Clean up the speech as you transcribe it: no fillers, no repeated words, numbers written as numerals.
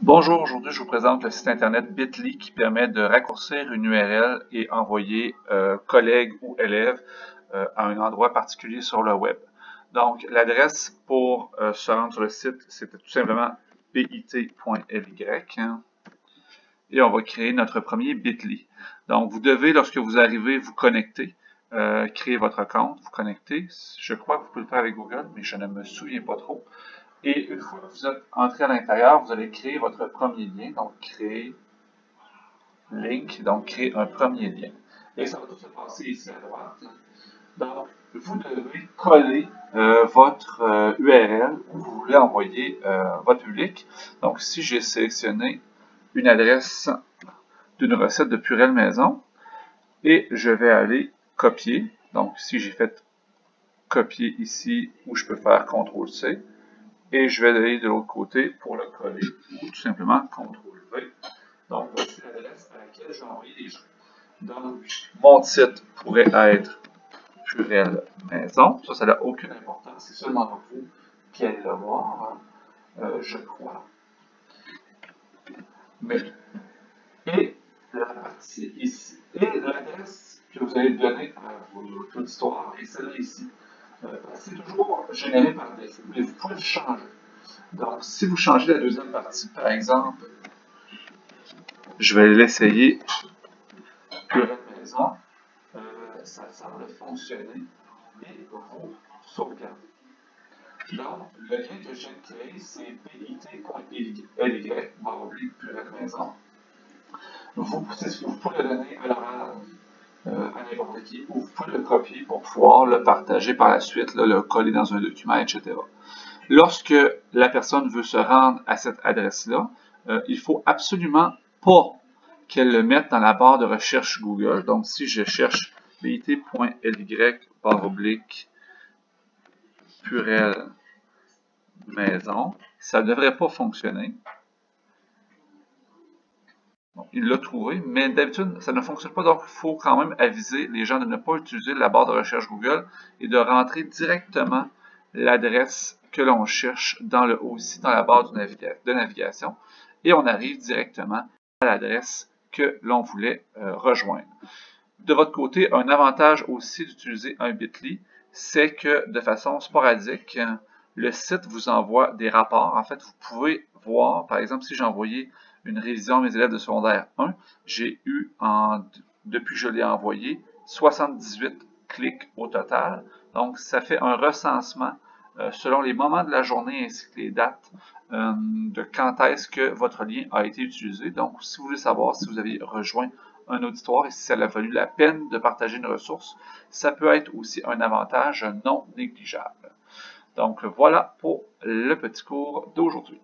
Bonjour, aujourd'hui je vous présente le site internet Bitly qui permet de raccourcir une URL et envoyer collègues ou élèves à un endroit particulier sur le web. Donc l'adresse pour se rendre sur le site, c'est tout simplement bit.ly et on va créer notre premier Bitly. Donc vous devez, lorsque vous arrivez, vous connecter, créer votre compte, vous connecter. Je crois que vous pouvez le faire avec Google, mais je ne me souviens pas trop. Et une fois que vous êtes entré à l'intérieur, vous allez créer votre premier lien. Donc, créer link, donc créer un premier lien. Et ça va tout se passer ici à droite. Donc, vous devez coller votre URL où vous voulez envoyer votre public. Donc, si j'ai sélectionné une adresse d'une recette de purée maison, et je vais aller copier. Donc, si j'ai fait copier ici, où je peux faire CTRL-C, et je vais aller de l'autre côté pour le coller, ou tout simplement CTRL-V. Donc, voici l'adresse à laquelle je vais envoyer les gens. Donc, mon titre pourrait être Purelle Maison. Ça n'a aucune importance. C'est seulement vous qui allez le voir, je crois. Mais, et la partie ici, et l'adresse que vous allez donner à votre auditoire est celle-là ici. C'est toujours généré par défaut, mais vous pouvez le changer. Donc, si vous changez la deuxième partie, par exemple, je vais l'essayer Purée Maison, ça semble fonctionner et vous sauvegardez. Donc, le lien que je viens de créer, c'est bit.ly, Purée Maison. Vous pouvez le donner à l'oral à n'importe qui, ou vous pouvez le copier pour pouvoir le partager par la suite, là, le coller dans un document, etc. Lorsque la personne veut se rendre à cette adresse-là, il faut absolument pas qu'elle le mette dans la barre de recherche Google. Donc, si je cherche bit.ly Purelle Maison, ça ne devrait pas fonctionner. Bon, il l'a trouvé, mais d'habitude, ça ne fonctionne pas. Donc, il faut quand même aviser les gens de ne pas utiliser la barre de recherche Google et de rentrer directement l'adresse que l'on cherche dans le haut ici, dans la barre de navigation. Et on arrive directement à l'adresse que l'on voulait rejoindre. De votre côté, un avantage aussi d'utiliser un Bitly, c'est que de façon sporadique, le site vous envoie des rapports. En fait, vous pouvez voir, par exemple, si j'ai envoyé une révision à mes élèves de secondaire 1, j'ai eu, depuis que je l'ai envoyé, 78 clics au total. Donc, ça fait un recensement selon les moments de la journée ainsi que les dates de quand est-ce que votre lien a été utilisé. Donc, si vous voulez savoir si vous avez rejoint un auditoire et si ça a valu la peine de partager une ressource, ça peut être aussi un avantage non négligeable. Donc, voilà pour le petit cours d'aujourd'hui.